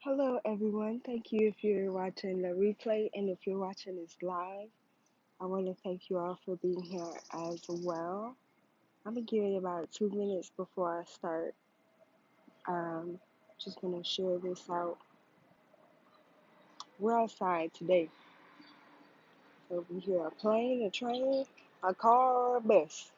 Hello, everyone. Thank you if you're watching the replay and if you're watching this live. I want to thank you all for being here as well. I'm going to give it about 2 minutes before I start. Just going to share this out. We're outside today. So we hear a plane, a train, a car, or a bus.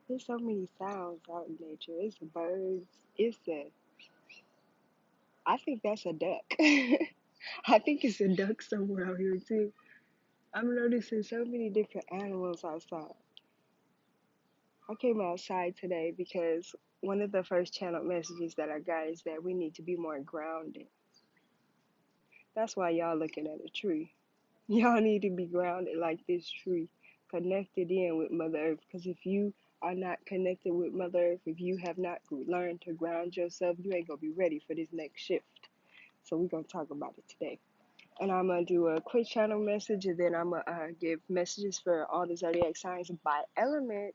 There's so many sounds out in nature. It's birds. I think that's a duck. I think it's a duck somewhere out here too. I'm noticing so many different animals outside. I came outside today because one of the first channel messages that I got is that we need to be more grounded. That's why y'all looking at a tree. Y'all need to be grounded like this tree, connected in with Mother Earth. Because if you are not connected with Mother Earth, if you have not learned to ground yourself, you ain't going to be ready for this next shift. So we're going to talk about it today. And I'm going to do a quick channel message, and then I'm going to give messages for all the zodiac signs by element.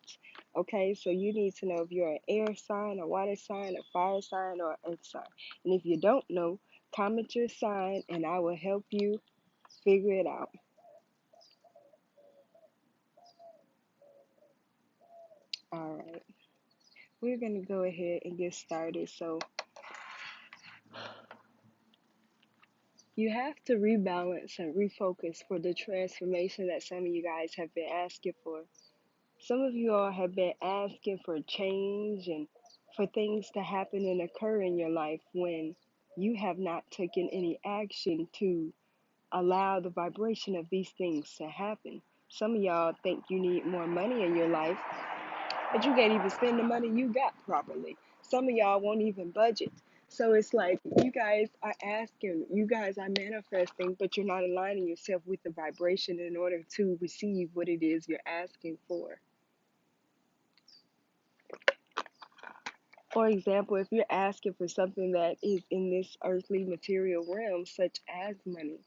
Okay, so you need to know if you're an air sign, a water sign, a fire sign, or an earth sign. And if you don't know, comment your sign, and I will help you figure it out. All right, we're going to go ahead and get started. So you have to rebalance and refocus for the transformation that some of you guys have been asking for. Some of you all have been asking for change and for things to happen and occur in your life when you have not taken any action to allow the vibration of these things to happen. Some of y'all think you need more money in your life, but you can't even spend the money you got properly. Some of y'all won't even budget. So it's like you guys are asking, you guys are manifesting, but you're not aligning yourself with the vibration in order to receive what it is you're asking for. For example, if you're asking for something that is in this earthly material realm, such as money,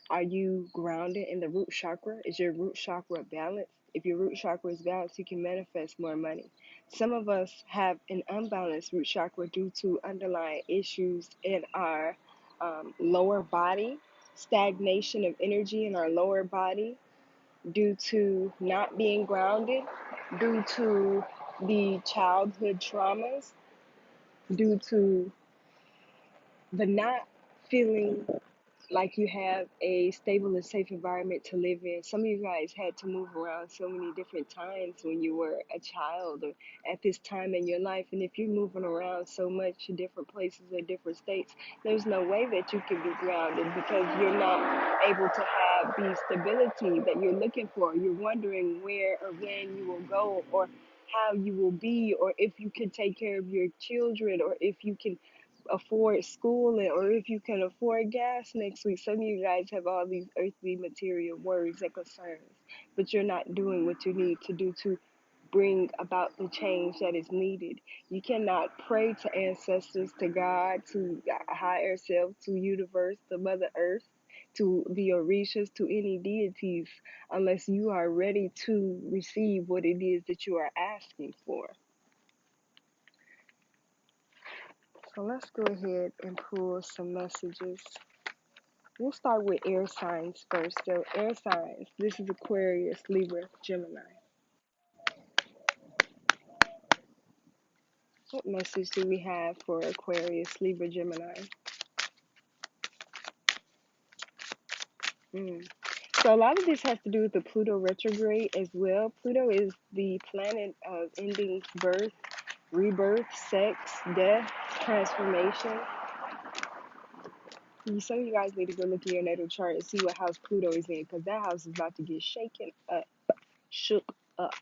are you grounded in the root chakra? Is your root chakra balanced? If your root chakra is balanced, you can manifest more money. Some of us have an unbalanced root chakra due to underlying issues in our lower body, stagnation of energy in our lower body, due to not being grounded, due to the childhood traumas, due to the not feeling like you have a stable and safe environment to live in. Some of you guys had to move around so many different times when you were a child or at this time in your life. And if you're moving around so much in different places or different states, there's no way that you can be grounded because you're not able to have the stability that you're looking for. You're wondering where or when you will go or how you will be, or if you can take care of your children, or if you can afford schooling, or if you can afford gas next week. Some of you guys have all these earthly material worries and concerns, but you're not doing what you need to do to bring about the change that is needed. You cannot pray to ancestors, to God, to higher self, to universe, to Mother Earth, to the Orishas, to any deities, unless you are ready to receive what it is that you are asking for. So let's go ahead and pull some messages. We'll start with air signs first. So air signs, this is Aquarius, Libra, Gemini. What message do we have for Aquarius, Libra, Gemini? So a lot of this has to do with the Pluto retrograde as well. Pluto is the planet of endings, birth, rebirth, sex, death, transformation. Some of you guys need to go look at your natal chart and see what house Pluto is in, because that house is about to get shaken up, shook up.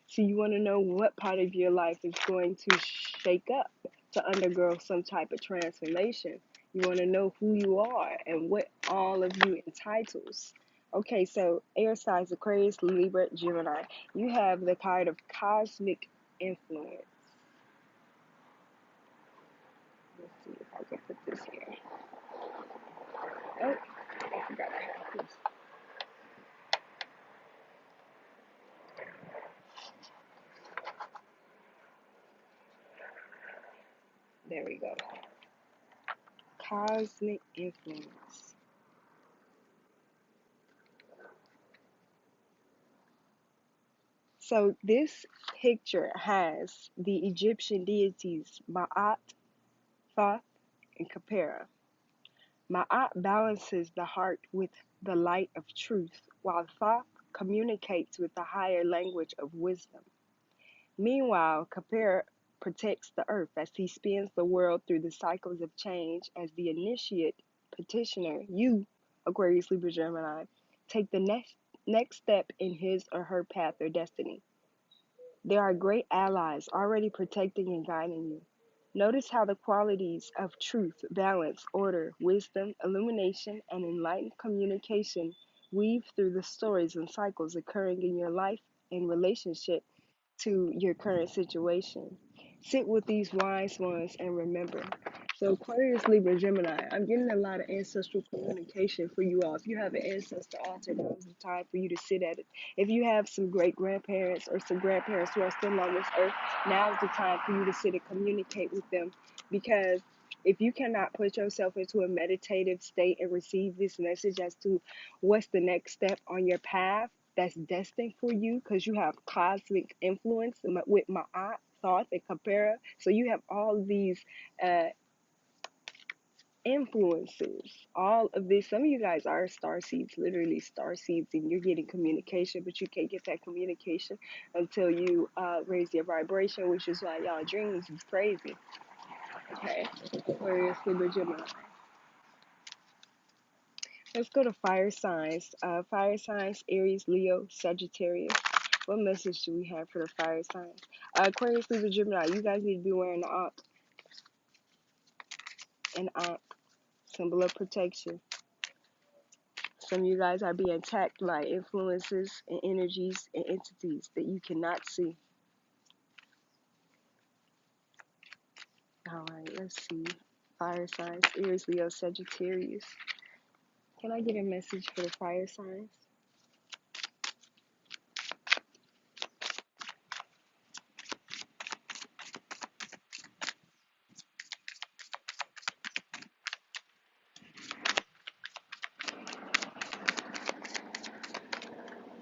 So you want to know what part of your life is going to shake up to undergo some type of transformation. You want to know who you are and what all of you entitles. Okay, so air signs, Aquarius, Libra, Gemini. You have the card of cosmic influence. Let's see if I can put this here. There we go. Cosmic influence. So this picture has the Egyptian deities Ma'at, Thoth, and Khepera. Ma'at balances the heart with the light of truth, while Thoth communicates with the higher language of wisdom. Meanwhile, Khepera protects the earth as he spins the world through the cycles of change. As the initiate petitioner, you, Aquarius, Libra, Gemini, take the next step in his or her path or destiny. There are great allies already protecting and guiding you. Notice how the qualities of truth, balance, order, wisdom, illumination, and enlightened communication weave through the stories and cycles occurring in your life in relationship to your current situation. Sit with these wise ones and remember. So Aquarius, Libra, Gemini, I'm getting a lot of ancestral communication for you all. If you have an ancestor altar, now is the time for you to sit at it. If you have some great grandparents or some grandparents who are still on this earth, now is the time for you to sit and communicate with them. Because if you cannot put yourself into a meditative state and receive this message as to what's the next step on your path that's destined for you, because you have cosmic influence with Ma'at, Thoth, and Khepera. So you have all these influences, all of this. Some of you guys are star seeds, literally star seeds, and you're getting communication, but you can't get that communication until you raise your vibration, which is why y'all dreams is crazy. Okay, Aquarius, Libra, Gemini. Let's go to fire signs. Fire signs, Aries, Leo, Sagittarius. What message do we have for the fire signs? Aquarius, Libra, Gemini. You guys need to be wearing an Ankh, symbol of protection. Some of you guys are being attacked by influences and energies and entities that you cannot see. All right, let's see. Fire signs, Aries, Leo, Sagittarius. Can I get a message for the fire signs?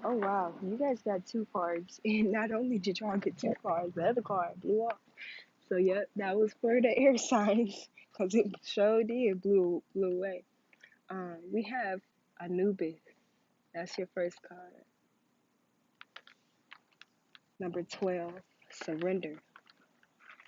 Oh wow, you guys got two cards, and not only did y'all get two cards, the other card blew off. So yep, that was for the air signs, cause it sure did blew away. We have Anubis. That's your first card. Number 12, surrender.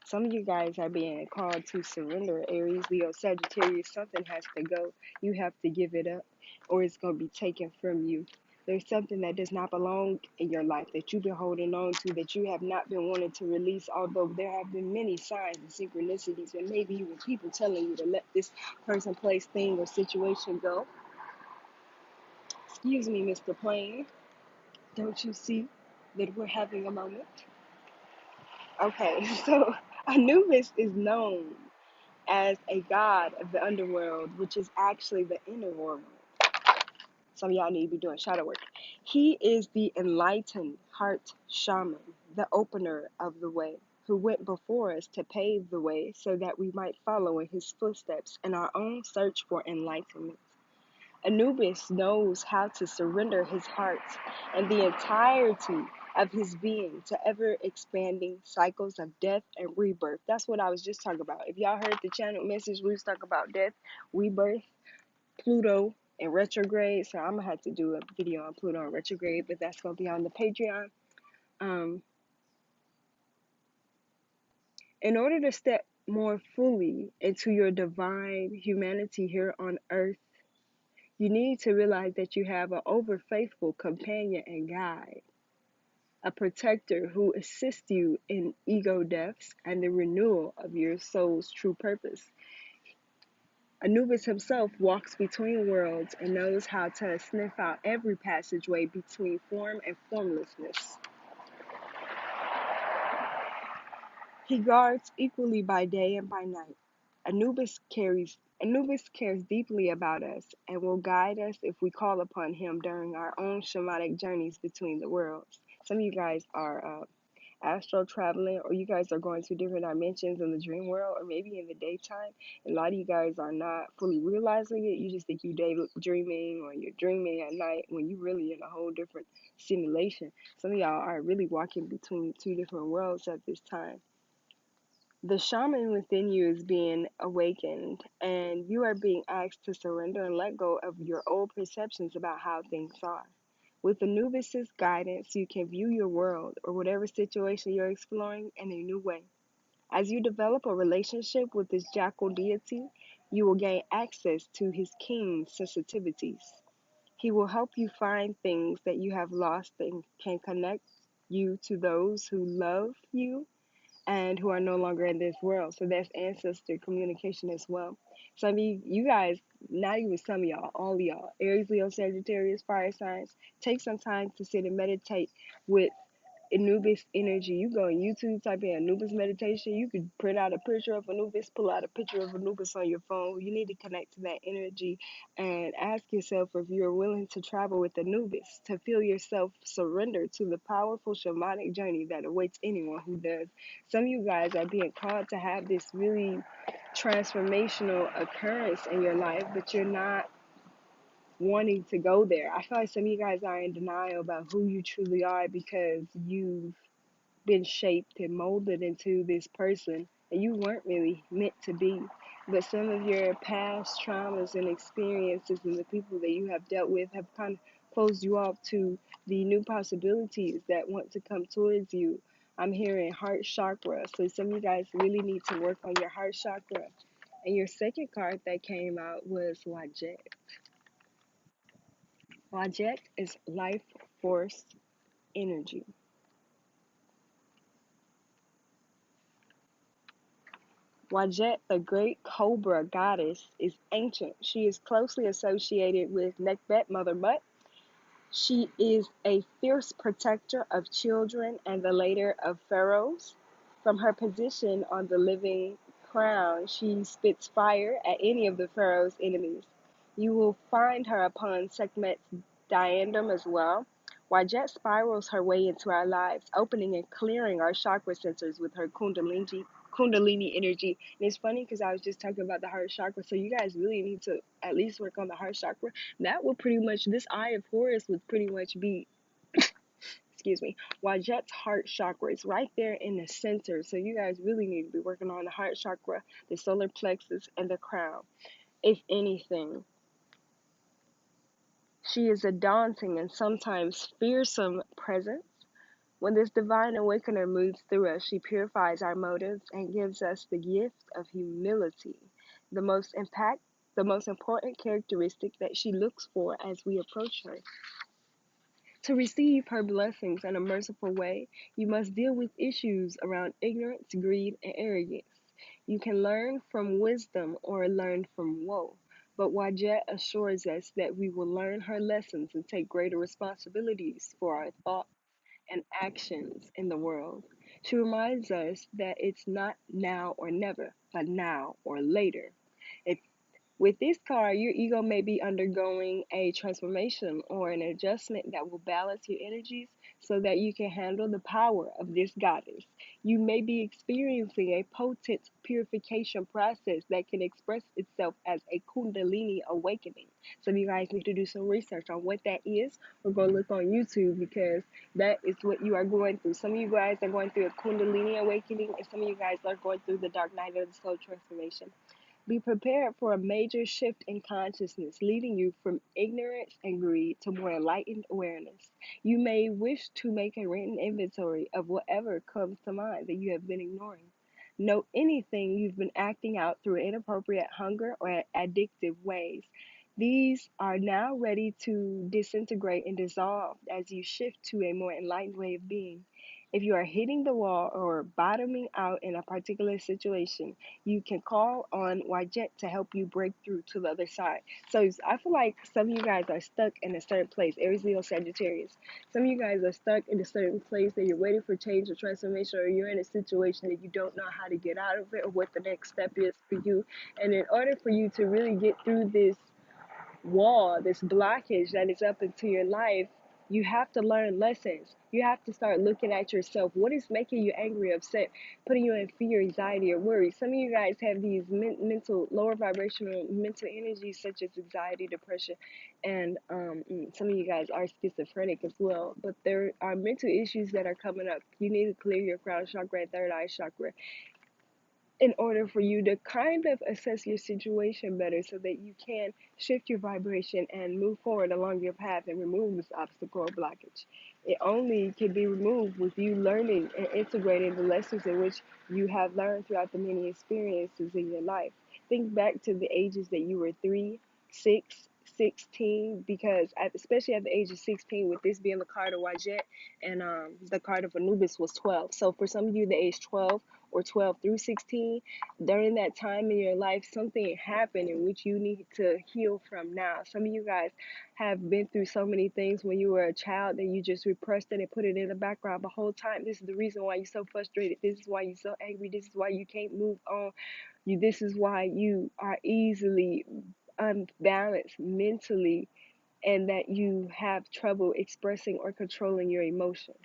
Some of you guys are being called to surrender. Aries, Leo, Sagittarius. Something has to go. You have to give it up, or it's gonna be taken from you. There's something that does not belong in your life that you've been holding on to, that you have not been wanting to release, although there have been many signs and synchronicities, and maybe even people telling you to let this person, place, thing, or situation go. Excuse me, Mr. Plane. Don't you see that we're having a moment? Okay, so Anubis is known as a god of the underworld, which is actually the inner world. Some of y'all need to be doing shadow work. He is the enlightened heart shaman, the opener of the way, who went before us to pave the way so that we might follow in his footsteps in our own search for enlightenment. Anubis knows how to surrender his heart and the entirety of his being to ever expanding cycles of death and rebirth. That's what I was just talking about. If y'all heard the channel message, we was talking about death, rebirth, Pluto, and retrograde. So I'm gonna have to do a video on Pluto and retrograde, but that's gonna be on the Patreon. In order to step more fully into your divine humanity here on earth, you need to realize that you have an over faithful companion and guide, a protector who assists you in ego deaths and the renewal of your soul's true purpose. Anubis himself walks between worlds and knows how to sniff out every passageway between form and formlessness. He guards equally by day and by night. Anubis cares deeply about us and will guide us if we call upon him during our own shamanic journeys between the worlds. Some of you guys are astral traveling, or you guys are going to different dimensions in the dream world, or maybe in the daytime. And a lot of you guys are not fully realizing it. You just think you're daydreaming or you're dreaming at night when you're really in a whole different simulation. Some of y'all are really walking between two different worlds at this time. The shaman within you is being awakened, and you are being asked to surrender and let go of your old perceptions about how things are. With Anubis's guidance, you can view your world or whatever situation you're exploring in a new way. As you develop a relationship with this jackal deity, you will gain access to his keen sensitivities. He will help you find things that you have lost and can connect you to those who love you and who are no longer in this world. So that's ancestor communication as well. Some of you guys, not even some of y'all, all of y'all, Aries, Leo, Sagittarius, fire signs, take some time to sit and meditate with Anubis energy. You go on YouTube, type in Anubis meditation. You could print out a picture of Anubis, pull out a picture of Anubis on your phone. You need to connect to that energy and ask yourself if you're willing to travel with Anubis, to feel yourself surrender to the powerful shamanic journey that awaits anyone who does. Some of you guys are being called to have this really transformational occurrence in your life, but you're not wanting to go there. I feel like some of you guys are in denial about who you truly are because you've been shaped and molded into this person and you weren't really meant to be. But some of your past traumas and experiences and the people that you have dealt with have kind of closed you off to the new possibilities that want to come towards you. I'm hearing heart chakra. So some of you guys really need to work on your heart chakra. And your second card that came out was Wajet. Wajet is life force energy. Wajet, the great cobra goddess, is ancient. She is closely associated with Nekbet, Mother Mut. She is a fierce protector of children and the later of pharaohs. From her position on the living crown, she spits fire at any of the pharaoh's enemies. You will find her upon Sekhmet's diadem as well. Wajet spirals her way into our lives, opening and clearing our chakra centers with her Kundalini energy. And it's funny because I was just talking about the heart chakra, so you guys really need to at least work on the heart chakra. That will pretty much, this eye of Horus would pretty much be, excuse me, Wajet's heart chakra is right there in the center. So you guys really need to be working on the heart chakra, the solar plexus, and the crown. If anything, she is a daunting and sometimes fearsome presence. When this divine awakener moves through us, she purifies our motives and gives us the gift of humility, the most important characteristic that she looks for as we approach her. To receive her blessings in a merciful way, you must deal with issues around ignorance, greed, and arrogance. You can learn from wisdom or learn from woe. But Wajet assures us that we will learn her lessons and take greater responsibilities for our thoughts and actions in the world. She reminds us that it's not now or never, but now or later. If with this card, your ego may be undergoing a transformation or an adjustment that will balance your energies so that you can handle the power of this goddess. You may be experiencing a potent purification process that can express itself as a Kundalini awakening. So you guys need to do some research on what that is, or go look on YouTube because that is what you are going through. Some of you guys are going through a Kundalini awakening, and some of you guys are going through the dark night of the soul transformation. Be prepared for a major shift in consciousness, leading you from ignorance and greed to more enlightened awareness. You may wish to make a written inventory of whatever comes to mind that you have been ignoring. Note anything you've been acting out through inappropriate hunger or addictive ways. These are now ready to disintegrate and dissolve as you shift to a more enlightened way of being. If you are hitting the wall or bottoming out in a particular situation, you can call on Wajet to help you break through to the other side. So I feel like some of you guys are stuck in a certain place. Aries, Leo, Sagittarius. Some of you guys are stuck in a certain place that you're waiting for change or transformation, or you're in a situation that you don't know how to get out of it or what the next step is for you. And in order for you to really get through this wall, this blockage that is up into your life, You have to learn lessons. You have to start looking at yourself. What is making you angry, upset, putting you in fear, anxiety, or worry? Some of you guys have these mental, lower vibrational mental energies such as anxiety, depression, and some of you guys are schizophrenic as well. But there are mental issues that are coming up. You need to clear your crown chakra and third eye chakra in order for you to kind of assess your situation better so that you can shift your vibration and move forward along your path and remove this obstacle or blockage. It only can be removed with you learning and integrating the lessons in which you have learned throughout the many experiences in your life. Think back to the ages that you were 3, 6, 16, because especially at the age of 16, with this being the card of Wajet and the card of Anubis was 12. So for some of you, the age 12 or 12 through 16, during that time in your life, something happened in which you need to heal from now. Some of you guys have been through so many things when you were a child that you just repressed it and put it in the background the whole time. This is the reason why you're so frustrated. This is why you're so angry. This is why you can't move on. This is why you are easily unbalanced mentally, and that you have trouble expressing or controlling your emotions.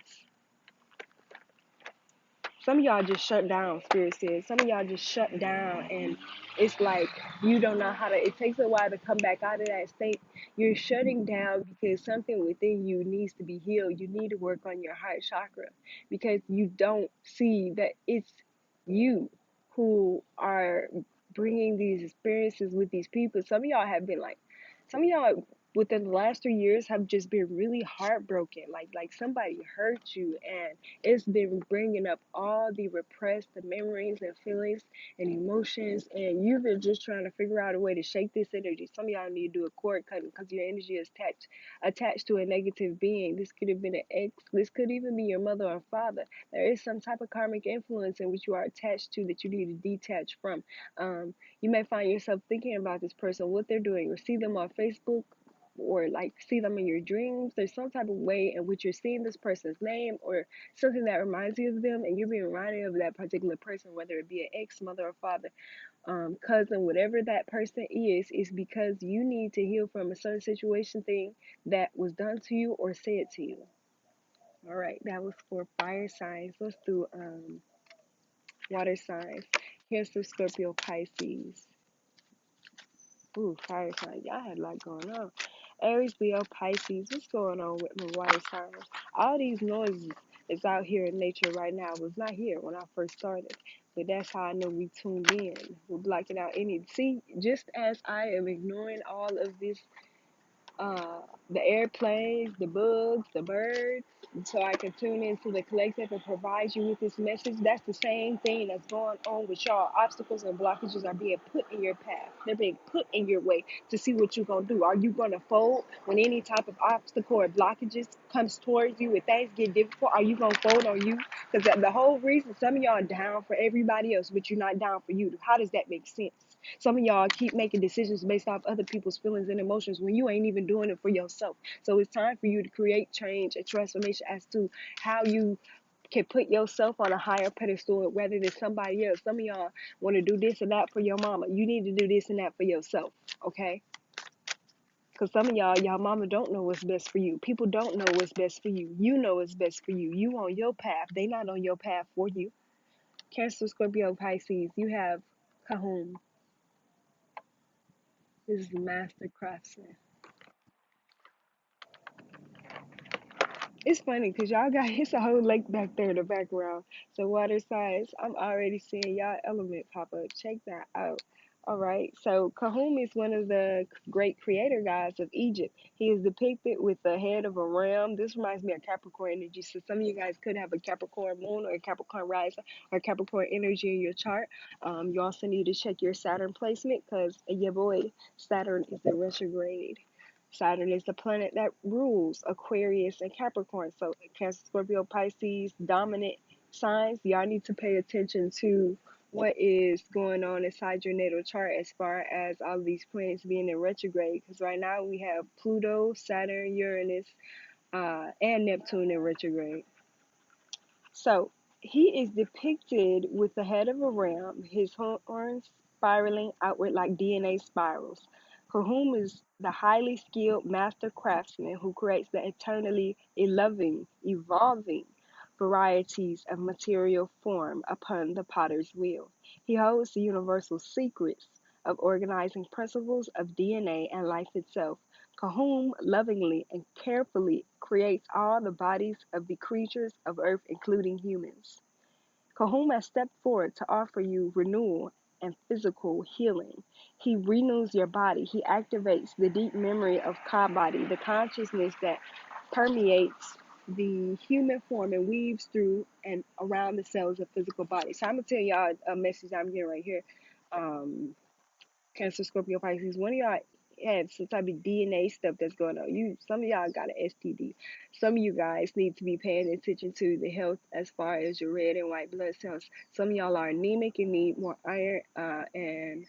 Some of y'all just shut down, Spirit says. Some of y'all just shut down, and it's like you don't know how to. It takes a while to come back out of that state. You're shutting down because something within you needs to be healed. You need to work on your heart chakra because you don't see that it's you who are bringing these experiences with these people. Some of y'all have been like, some of y'all within the last 3 years have just been really heartbroken. Like somebody hurt you, and it's been bringing up all the repressed memories and feelings and emotions, and you've been just trying to figure out a way to shake this energy. Some of y'all need to do a cord cutting because your energy is attached to a negative being. This could have been an ex. This could even be your mother or father. There is some type of karmic influence in which you are attached to that you need to detach from. You may find yourself thinking about this person, what they're doing, or see them on Facebook, or like see them in your dreams. There's some type of way in which you're seeing this person's name or something that reminds you of them, and you're being reminded of that particular person, whether it be an ex, mother or father, cousin, whatever that person is because you need to heal from a certain situation, thing that was done to you or said to you. All right, that was for fire signs. Let's do water signs. Cancer, Scorpio, Pisces. Ooh, fire signs. Y'all had a lot going on. Aries, Leo, Pisces. What's going on with my water signs? All these noises is out here in nature right now. Was not here when I first started. But that's how I know we tuned in. We're blocking out any. See, just as I am ignoring all of this, the airplanes, the bugs, the birds, so I can tune into the collective and provide you with this message. That's the same thing that's going on with y'all. Obstacles and blockages are being put in your path. They're being put in your way to see what you're going to do. Are you going to fold when any type of obstacle or blockages comes towards you and things get difficult? Are you going to fold on you? Because the whole reason some of y'all are down for everybody else, but you're not down for you. How does that make sense? Some of y'all keep making decisions based off other people's feelings and emotions when you ain't even doing it for yourself. So it's time for you to create change and transformation as to how you can put yourself on a higher pedestal rather than somebody else. Some of y'all want to do this and that for your mama. You need to do this and that for yourself, okay? Because some of y'all mama don't know what's best for you. People don't know what's best for you. You know what's best for you. You on your path. They not on your path for you. Cancer, Scorpio, Pisces. You have Kahum. This is the master craftsman. It's funny because y'all got it's a whole lake back there in the background. So water signs, I'm already seeing y'all element pop up. Check that out. All right. So Kahum is one of the great creator gods of Egypt. He is depicted with the head of a ram. This reminds me of Capricorn energy. So some of you guys could have a Capricorn moon or a Capricorn rising or Capricorn energy in your chart. You also need to check your Saturn placement because your boy Saturn is in retrograde. Saturn is the planet that rules Aquarius and Capricorn. So Cancer, Scorpio, Pisces, dominant signs. Y'all need to pay attention to what is going on inside your natal chart as far as all of these planets being in retrograde. Because right now we have Pluto, Saturn, Uranus, and Neptune in retrograde. So he is depicted with the head of a ram, his horns spiraling outward like DNA spirals. Kahum is the highly skilled master craftsman who creates the eternally evolving varieties of material form upon the potter's wheel. He holds the universal secrets of organizing principles of DNA and life itself. Kahum lovingly and carefully creates all the bodies of the creatures of earth, including humans. Kahum has stepped forward to offer you renewal and physical healing. He renews your body. He activates the deep memory of Ka body, the consciousness that permeates the human form and weaves through and around the cells of physical body. So I'm gonna tell y'all a message I'm getting right here. Um, Cancer, Scorpio, Pisces, one of y'all have some type of DNA stuff that's going on. Some of y'all got an STD. Some of you guys need to be paying attention to the health as far as your red and white blood cells. Some of y'all are anemic and need more iron. And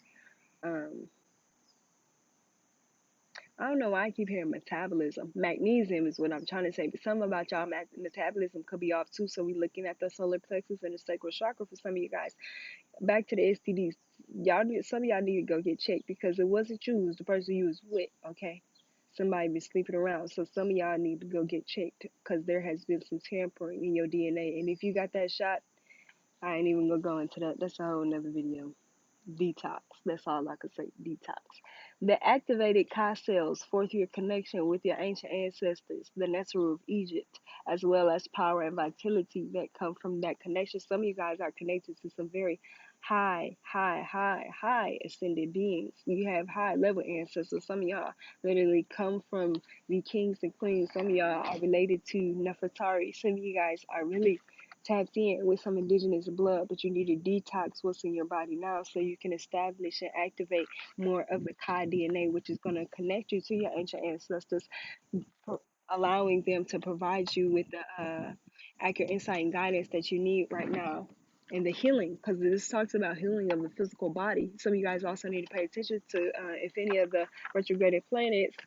I don't know why I keep hearing metabolism. Magnesium is what I'm trying to say, but some about y'all metabolism could be off too. So we're looking at the solar plexus and the sacral chakra for some of you guys. Back to the STDs. Some of y'all need to go get checked because it wasn't you, it was the person you was with, okay? Somebody been sleeping around. So some of y'all need to go get checked because there has been some tampering in your DNA. And if you got that shot, I ain't even gonna go into that. That's a whole nother video. Detox. That's all I could say. Detox. The activated Ka cells forth your connection with your ancient ancestors, the Neteru of Egypt, as well as power and vitality that come from that connection. Some of you guys are connected to some very high ascended beings. You have high level ancestors. Some of y'all literally come from the kings and queens. Some of y'all are related to Nefertari. Some of you guys are really tapped in with some indigenous blood, but you need to detox what's in your body now so you can establish and activate more of the Ka DNA, which is going to connect you to your ancient ancestors, allowing them to provide you with the accurate insight and guidance that you need right now. And the healing, because this talks about healing of the physical body. Some of you guys also need to pay attention to if any of the retrograded planets,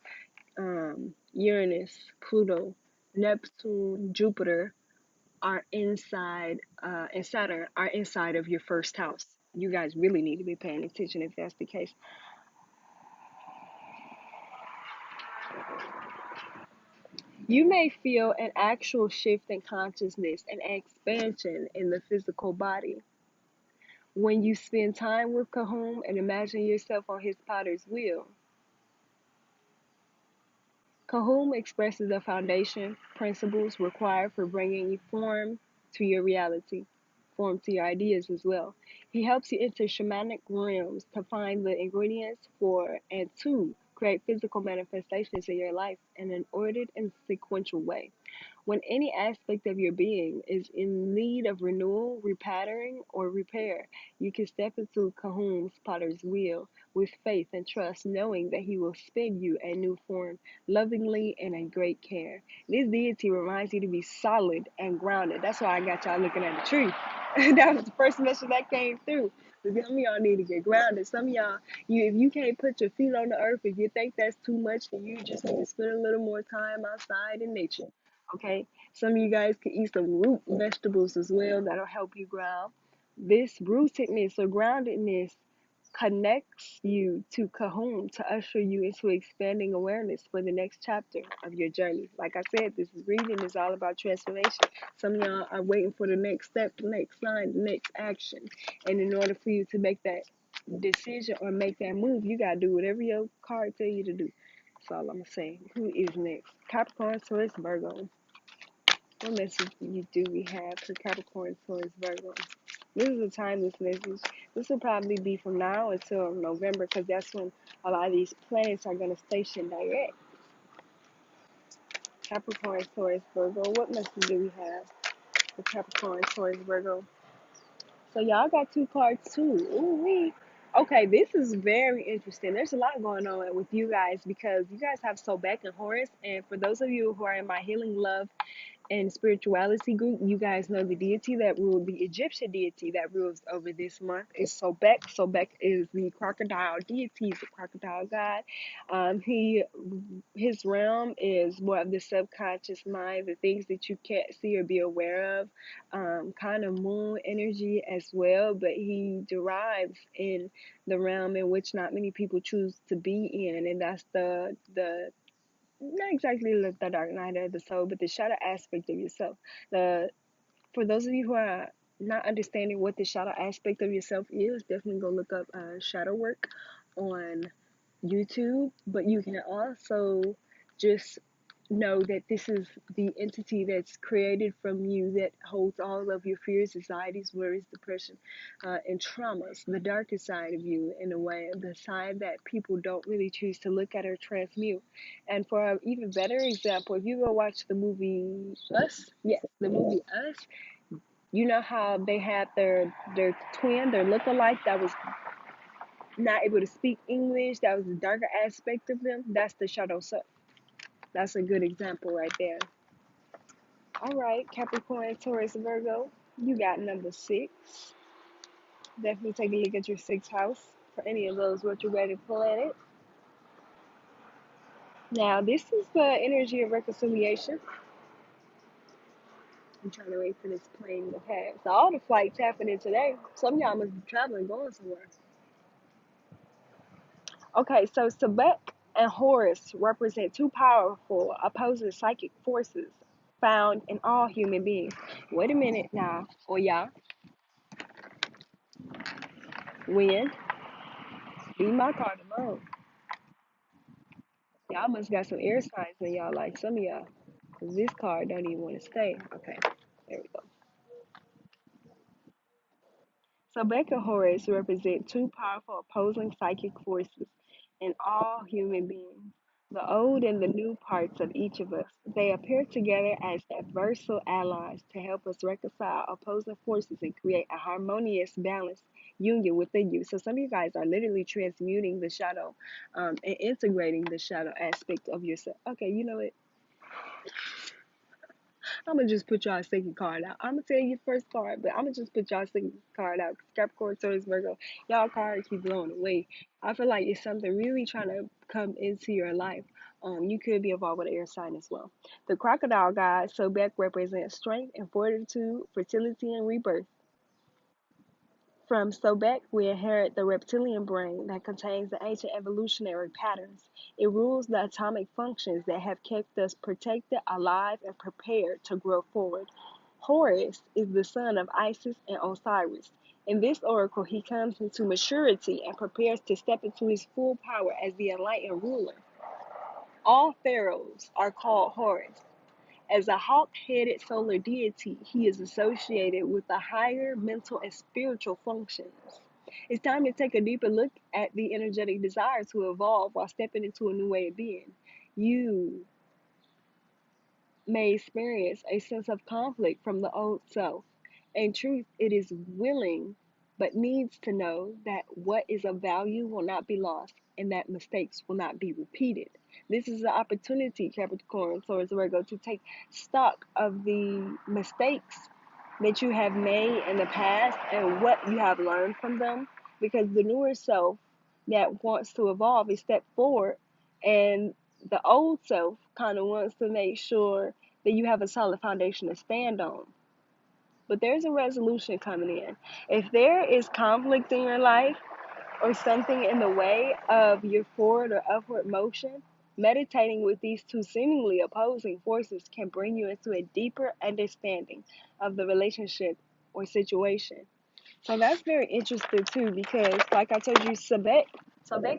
Uranus, Pluto, Neptune, Jupiter, are inside and Saturn are inside of your first house. You guys really need to be paying attention if that's the case. You may feel an actual shift in consciousness and expansion in the physical body. When you spend time with Kahum and imagine yourself on his potter's wheel, Kahum expresses the foundation principles required for bringing form to your reality, form to your ideas as well. He helps you enter shamanic realms to find the ingredients for and to create physical manifestations in your life in an ordered and sequential way. When any aspect of your being is in need of renewal, repattering, or repair, you can step into Kahum's potter's wheel with faith and trust, knowing that he will spin you a new form, lovingly and in great care. This deity reminds you to be solid and grounded. That's why I got y'all looking at the tree. That was the first message that came through. Some of y'all need to get grounded. Some of y'all, if you can't put your feet on the earth, if you think that's too much, then you just need to spend a little more time outside in nature. Okay, some of you guys can eat some root vegetables as well. That'll help you ground. This rootedness or groundedness connects you to Kahum to usher you into expanding awareness for the next chapter of your journey. Like I said, this reading is all about transformation. Some of y'all are waiting for the next step, the next sign, the next action. And in order for you to make that decision or make that move, you gotta do whatever your card tell you to do. That's all I'm gonna say. Who is next? Capricorn, Taurus, Virgo. What message do we have for Capricorn, Taurus, Virgo? This is a timeless message. This will probably be from now until November because that's when a lot of these planets are going to station direct. Capricorn, Taurus, Virgo. What message do we have for Capricorn, Taurus, Virgo? So y'all got two cards too. Ooh-wee. Okay, this is very interesting. There's a lot going on with you guys because you guys have Sobek and Horus. And for those of you who are in my Healing Love and spirituality group, you guys know the deity that ruled, the Egyptian deity that rules over this month is Sobek. Sobek is the crocodile deity, he's the crocodile god. His realm is more of the subconscious mind, the things that you can't see or be aware of, kind of moon energy as well. But he derives in the realm in which not many people choose to be in, and that's the not exactly the dark night of the soul, but the shadow aspect of yourself. The For those of you who are not understanding what the shadow aspect of yourself is, definitely go look up shadow work on YouTube. But you can also just know that this is the entity that's created from you that holds all of your fears, anxieties, worries, depression, and traumas, the darkest side of you, in a way, the side that people don't really choose to look at or transmute. And for an even better example, if you go watch the movie Us, yes, the movie Us, you know how they had their twin, their look-alike that was not able to speak English, that was the darker aspect of them? That's the shadow self. That's a good example right there. All right, Capricorn, Taurus, Virgo, you got number 6. Definitely take a look at your 6th house for any of those retrograde planet. Now, this is the energy of reconciliation. I'm trying to wait for this plane to pass. So all the flights happening today. Some of y'all must be traveling, going somewhere. Okay, so Sebek and Horus represent two powerful opposing psychic forces found in all human beings. Wait a minute now, or y'all. When? Be my card alone. Y'all must got some air signs in y'all, like some of y'all. Cause this card don't even want to stay. Okay, there we go. So Beck and Horus represent two powerful opposing psychic forces in all human beings, the old and the new parts of each of us. They appear together as adversarial allies to help us reconcile opposing forces and create a harmonious, balanced union within you. So some of you guys are literally transmuting the shadow and integrating the shadow aspect of yourself. Okay, you know what? I'm gonna just put y'all second card out. I'm gonna tell you first card, but I'm gonna just put y'all second card out. Capricorn, Taurus, Virgo, y'all cards keep blowing away. I feel like it's something really trying to come into your life. You could be involved with an air sign as well. The crocodile god, Sobek, represents strength and fortitude, fertility, and rebirth. From Sobek, we inherit the reptilian brain that contains the ancient evolutionary patterns. It rules the atomic functions that have kept us protected, alive, and prepared to grow forward. Horus is the son of Isis and Osiris. In this oracle, he comes into maturity and prepares to step into his full power as the enlightened ruler. All pharaohs are called Horus. As a hawk-headed solar deity, he is associated with the higher mental and spiritual functions. It's time to take a deeper look at the energetic desire to evolve while stepping into a new way of being. You may experience a sense of conflict from the old self. In truth, it is willing but needs to know that what is of value will not be lost and that mistakes will not be repeated. This is an opportunity, Capricorn, Taurus, Virgo, to take stock of the mistakes that you have made in the past and what you have learned from them, because the newer self that wants to evolve is step forward, and the old self kind of wants to make sure that you have a solid foundation to stand on. But there's a resolution coming in. If there is conflict in your life or something in the way of your forward or upward motion, meditating with these two seemingly opposing forces can bring you into a deeper understanding of the relationship or situation. So that's very interesting too, because like I told you, Sebek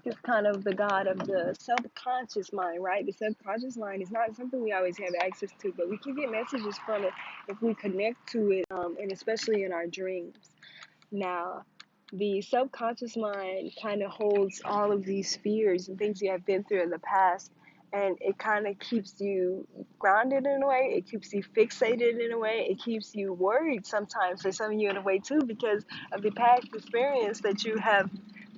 is kind of the god of the subconscious mind, right? The subconscious mind is not something we always have access to, but we can get messages from it if we connect to it, and especially in our dreams. Now, the subconscious mind kind of holds all of these fears and things you have been through in the past, and it kind of keeps you grounded in a way. It keeps you fixated in a way. It keeps you worried sometimes for some of you in a way too, because of the past experience that you have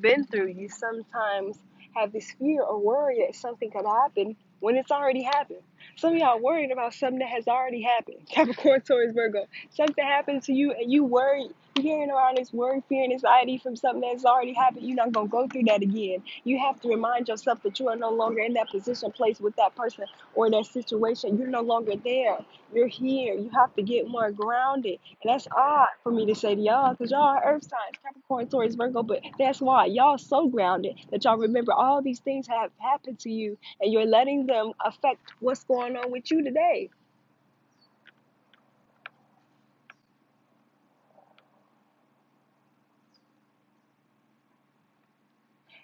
been through. You sometimes have this fear or worry that something could happen when it's already happened. Some of y'all worried about something that has already happened. Capricorn, Taurus, Virgo. Something happened to you and you worried. You're carrying around this worry, fear, and anxiety from something that's already happened. You're not going to go through that again. You have to remind yourself that you are no longer in that position, place with that person or that situation. You're no longer there. You're here. You have to get more grounded. And that's odd for me to say to y'all because y'all are earth signs, Capricorn, Taurus, Virgo. But that's why y'all so grounded that y'all remember all these things have happened to you and you're letting them affect what's going on with you today.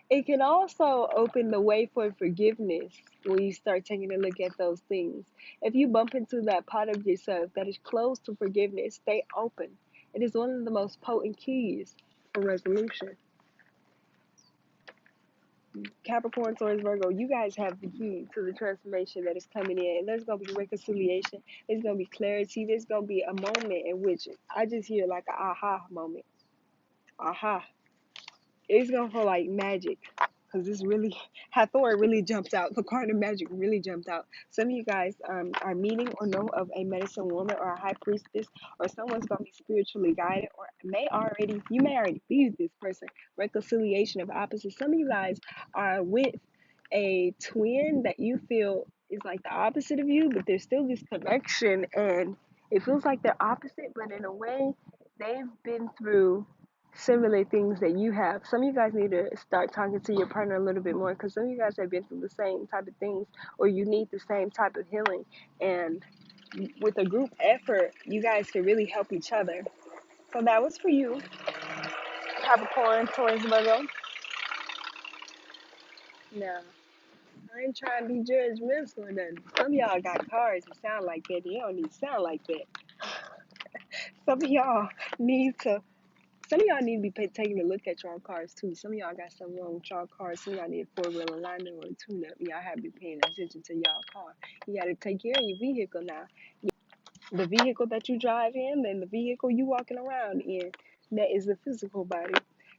It can also open the way for forgiveness when you start taking a look at those things. If you bump into that part of yourself that is closed to forgiveness, stay open. It is one of the most potent keys for resolution. Capricorn, Taurus, Virgo, you guys have the key to the transformation that is coming in. There's going to be reconciliation. There's going to be clarity. There's going to be a moment in which I just hear like an aha moment. Aha. It's gonna feel like magic because this really Hathor really jumped out. The card of magic really jumped out. Some of you guys are meeting or know of a medicine woman or a high priestess or someone's gonna be spiritually guided or you may already be this person. Reconciliation of opposites. Some of you guys are with a twin that you feel is like the opposite of you, but there's still this connection and it feels like they're opposite, but in a way they've been through similar things that you have. Some of you guys need to start talking to your partner a little bit more because some of you guys have been through the same type of things or you need the same type of healing. And with a group effort, you guys can really help each other. So that was for you, Capricorn, Taurus, Virgo. Now, I ain't trying to be judgmental or nothing. Some of y'all got cards that sound like that. They don't need to sound like that. Some of y'all need to Some of y'all need to be taking a look at y'all cars too. Some of y'all got something wrong with y'all cars. Some of y'all need a four-wheel alignment or a tune-up. Y'all have been paying attention to y'all car. You got to take care of your vehicle now. The vehicle that you drive in and the vehicle you walking around in. That is the physical body.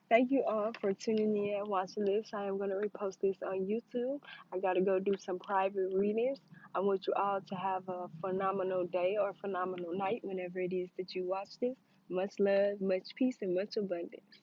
Thank you all for tuning in and watching this. I am going to repost this on YouTube. I got to go do some private readings. I want you all to have a phenomenal day or phenomenal night whenever it is that you watch this. Much love, much peace, and much abundance.